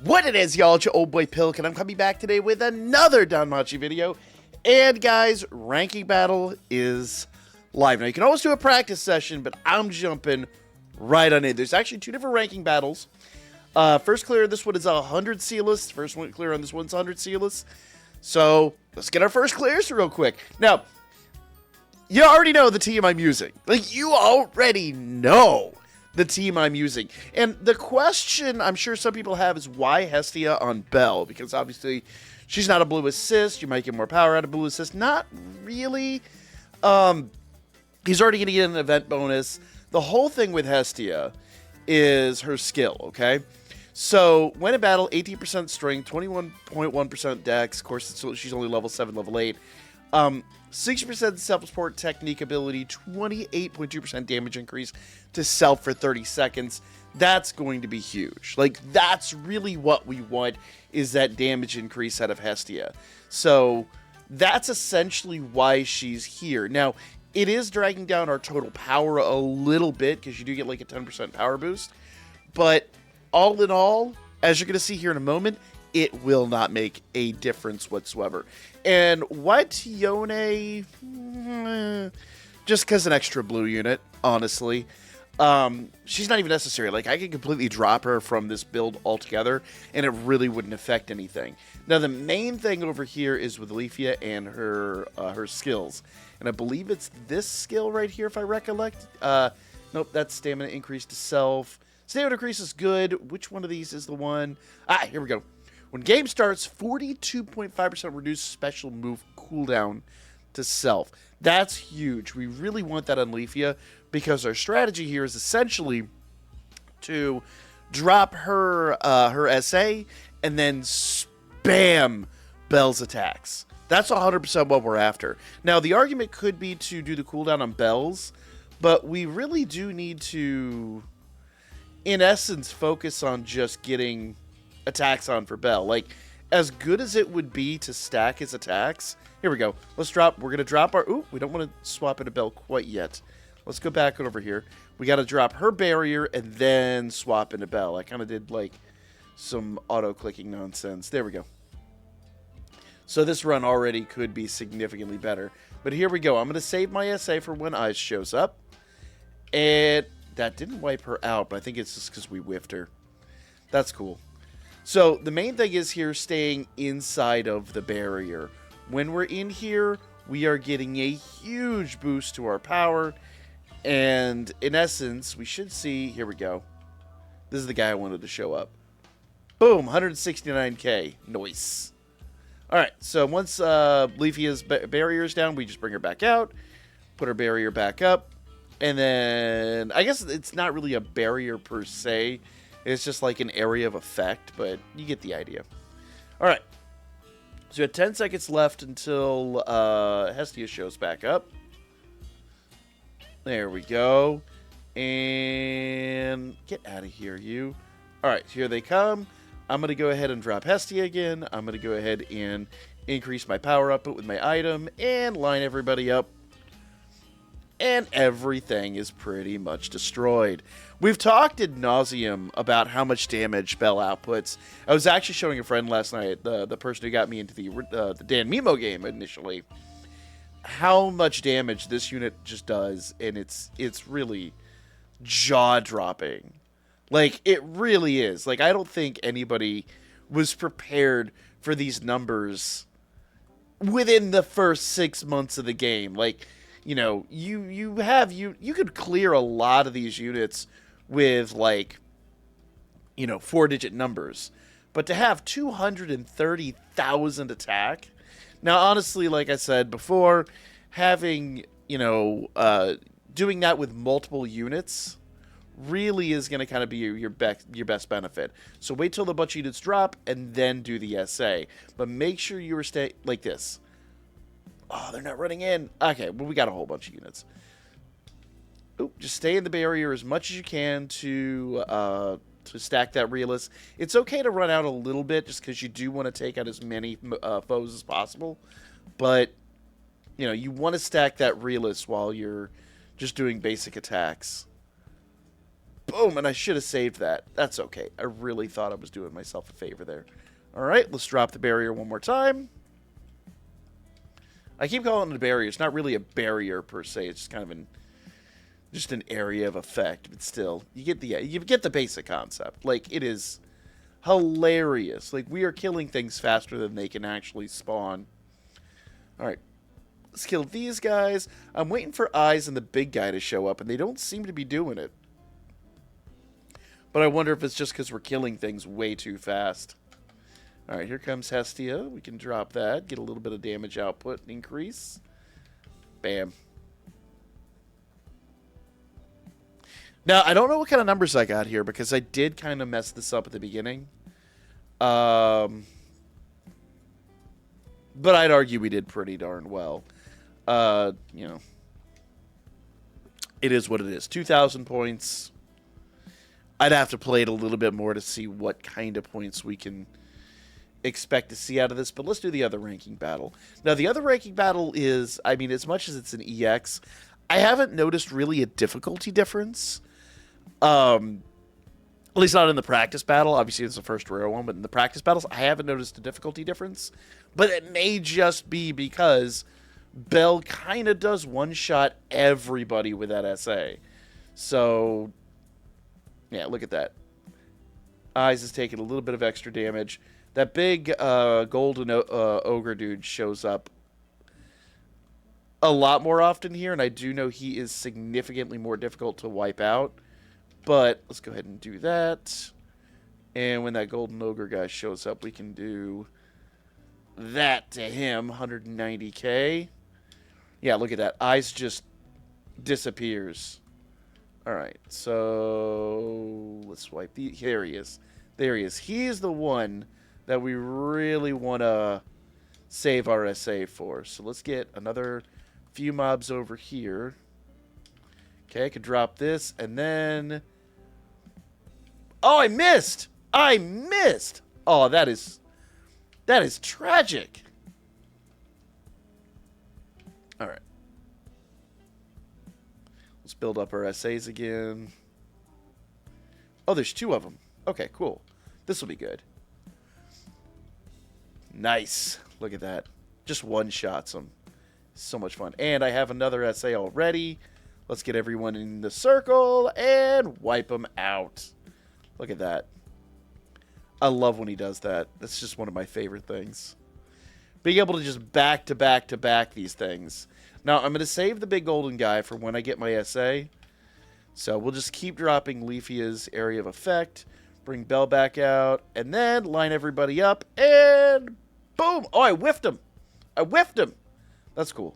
What it is, y'all, it's your old boy Pilk, and I'm coming back today with another danmachi video. And guys, Ranking Battle is live. Now, you can always do a practice session, but I'm jumping right on in. There's actually two different ranking battles. First clear, this one is 100 Sealess. First one clear on this one's 100 Sealess. So, let's get our first clears real quick. Now, you already know the team I'm using. Like, you already know the team I'm using. And the question I'm sure some people have is why Hestia on Bell? Because obviously she's not a blue assist. You might get more power out of blue assist. Not really. He's already going to get an event bonus. The whole thing with Hestia is her skill, okay? So when in battle, 18% strength, 21.1% dex. Of course, she's only level 7, level 8. 60% self-support technique ability, 28.2% damage increase to self for 30 seconds. That's going to be huge. Like, that's really what we want, is that damage increase out of Hestia. So that's essentially why she's here. Now, it is dragging down our total power a little bit, because you do get like a 10% power boost. But all in all, as you're going to see here in a moment, it will not make a difference whatsoever. And what Yone? Just because an extra blue unit, honestly. She's not even necessary. Like, I could completely drop her from this build altogether, and it really wouldn't affect anything. Now, the main thing over here is with Leiadropping and her skills. And I believe it's this skill right here, if I recollect. Nope, that's stamina increase to self. Stamina increase is good. Which one of these is the one? Ah, here we go. When game starts, 42.5% reduced special move cooldown to self. That's huge. We really want that on Leiadropping, because our strategy here is essentially to drop her her SA and then spam Bell's attacks. That's 100% what we're after. Now, the argument could be to do the cooldown on Bell's, but we really do need to, in essence, focus on just getting attacks on for Bell. Like, as good as it would be to stack his attacks, here we go. Let's drop, we're going to drop our, ooh, we don't want to swap into Bell quite yet. Let's go back over here. We got to drop her barrier and then swap into Bell. I kind of did like some auto-clicking nonsense. There we go. So this run already could be significantly better. But here we go. I'm going to save my SA for when Ice shows up. And that didn't wipe her out, but I think it's just because we whiffed her. That's cool. So the main thing is here staying inside of the barrier. When we're in here, we are getting a huge boost to our power. And in essence, we should see, here we go. This is the guy I wanted to show up. Boom, 169k. Nice. Alright, so once Leiadropping's barrier is down, we just bring her back out. Put her barrier back up. And then, I guess it's not really a barrier per se. It's just like an area of effect, but you get the idea. Alright. So we have 10 seconds left until Hestia shows back up. There we go. And get out of here, you. Alright, here they come. I'm going to go ahead and drop Hestia again. I'm going to go ahead and increase my power output with my item and line everybody up. And everything is pretty much destroyed. We've talked ad nauseum about how much damage Bell outputs. I was actually showing a friend last night, the person who got me into the DanMemo game initially, how much damage this unit just does, and it's really jaw-dropping. Like, it really is. Like, I don't think anybody was prepared for these numbers within the first 6 months of the game. Like, you know, you could clear a lot of these units with, like, you know, 4-digit numbers. But to have 230,000 attack, now, honestly, like I said before, having, you know, doing that with multiple units really is going to kind of be your best benefit. So wait till the bunch of units drop and then do the SA. But make sure you are stay like this. Oh, they're not running in. Okay, well, we got a whole bunch of units. Oop, just stay in the barrier as much as you can to stack that realist. It's okay to run out a little bit just because you do want to take out as many foes as possible. But, you know, you want to stack that realist while you're just doing basic attacks. Boom, and I should have saved that. That's okay. I really thought I was doing myself a favor there. All right, let's drop the barrier one more time. I keep calling it a barrier. It's not really a barrier per se. It's just kind of just an area of effect, but still, you get the basic concept. Like, it is hilarious. Like, we are killing things faster than they can actually spawn. All right, let's kill these guys. I'm waiting for Eyes and the big guy to show up, and they don't seem to be doing it. But I wonder if it's just because we're killing things way too fast. All right, here comes Hestia. We can drop that, get a little bit of damage output increase. Bam. Now, I don't know what kind of numbers I got here because I did kind of mess this up at the beginning. But I'd argue we did pretty darn well. You know, it is what it is. 2,000 points. I'd have to play it a little bit more to see what kind of points we can expect to see out of this, but let's do the other ranking battle. Now, the other ranking battle is, I mean, as much as it's an EX, I haven't noticed really a difficulty difference. At least not in the practice battle. Obviously, it's the first rare one, but in the practice battles, I haven't noticed a difficulty difference. But it may just be because Bell kind of does one-shot everybody with that SA. So, yeah, look at that. Eyes is taking a little bit of extra damage. That big golden ogre dude shows up a lot more often here, and I do know he is significantly more difficult to wipe out. But let's go ahead and do that. And when that golden ogre guy shows up, we can do that to him. 190k. Yeah, look at that. Eyes just disappears. All right, so let's wipe the... There he is. There he is. He's the one that we really want to save our SA for. So let's get another few mobs over here. Okay, I could drop this, and then... Oh, I missed! I missed! Oh, that is tragic. All right. Let's build up our SAs again. Oh, there's 2 of them. Okay, cool. This will be good. Nice. Look at that. Just one-shots them. So much fun. And I have another SA already. Let's get everyone in the circle and wipe them out. Look at that. I love when he does that. That's just one of my favorite things. Being able to just back-to-back-to-back these things. Now, I'm going to save the big golden guy for when I get my SA. So we'll just keep dropping Leafia's area of effect. Bring Bell back out. And then line everybody up. And boom! Oh, I whiffed him. I whiffed him. That's cool.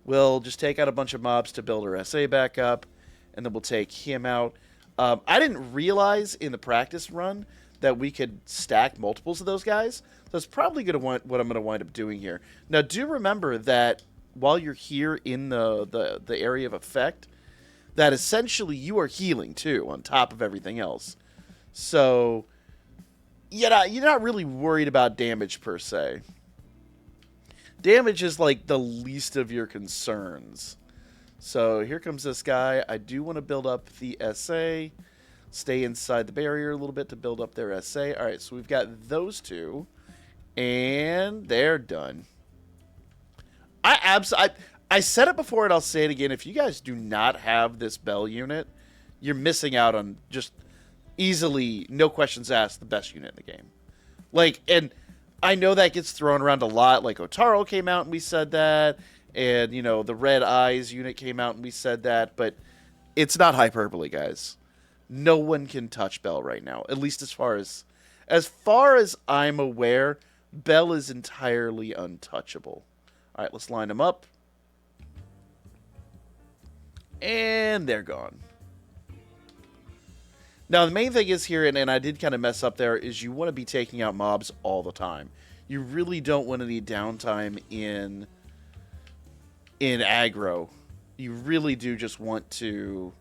We'll just take out a bunch of mobs to build our SA back up. And then we'll take him out. I didn't realize in the practice run that we could stack multiples of those guys. So that's probably what I'm going to wind up doing here. Now, do remember that while you're here in the area of effect, that essentially you are healing too on top of everything else. So, you're not really worried about damage per se. Damage is like the least of your concerns. So here comes this guy. I do want to build up the SA. Stay inside the barrier a little bit to build up their SA. All right, so we've got those 2. And they're done. I said it before and I'll say it again. If you guys do not have this Bell unit, you're missing out on just easily, no questions asked, the best unit in the game. Like, and I know that gets thrown around a lot. Like, Otaro came out and we said that. And, you know, the Red Eyes unit came out and we said that. But it's not hyperbole, guys. No one can touch Bell right now. At least as far as I'm aware, Bell is entirely untouchable. All right, let's line them up. And they're gone. Now, the main thing is here, and I did kind of mess up there, is you want to be taking out mobs all the time. You really don't want any downtime in aggro. You really do just want to...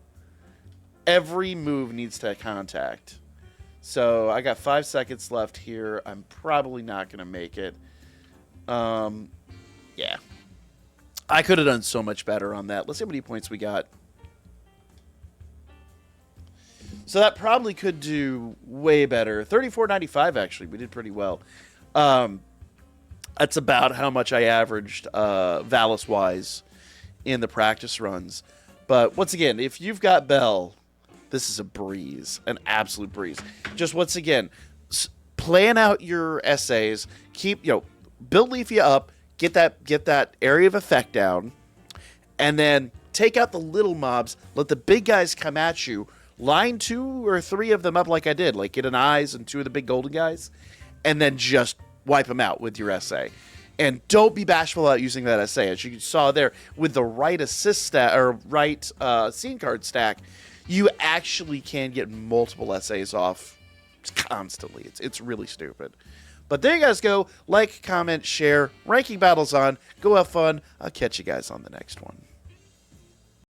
Every move needs to contact. So, I got 5 seconds left here. I'm probably not going to make it. Yeah. I could have done so much better on that. Let's see how many points we got. So that probably could do way better. 34.95 actually. We did pretty well. That's about how much I averaged Valis-wise in the practice runs. But once again, if you've got Bell, this is a breeze, an absolute breeze. Just once again, plan out your essays. Keep build Leafia up. Get that area of effect down, and then take out the little mobs. Let the big guys come at you. Line 2 or 3 of them up like I did. Like get an eyes and 2 of the big golden guys, and then just wipe them out with your essay. And don't be bashful about using that essay. As you saw there, with the right assist stack or right scene card stack, you actually can get multiple essays off constantly. It's really stupid. But there you guys go. Like, comment, share. Ranking Battle's on. Go have fun. I'll catch you guys on the next one.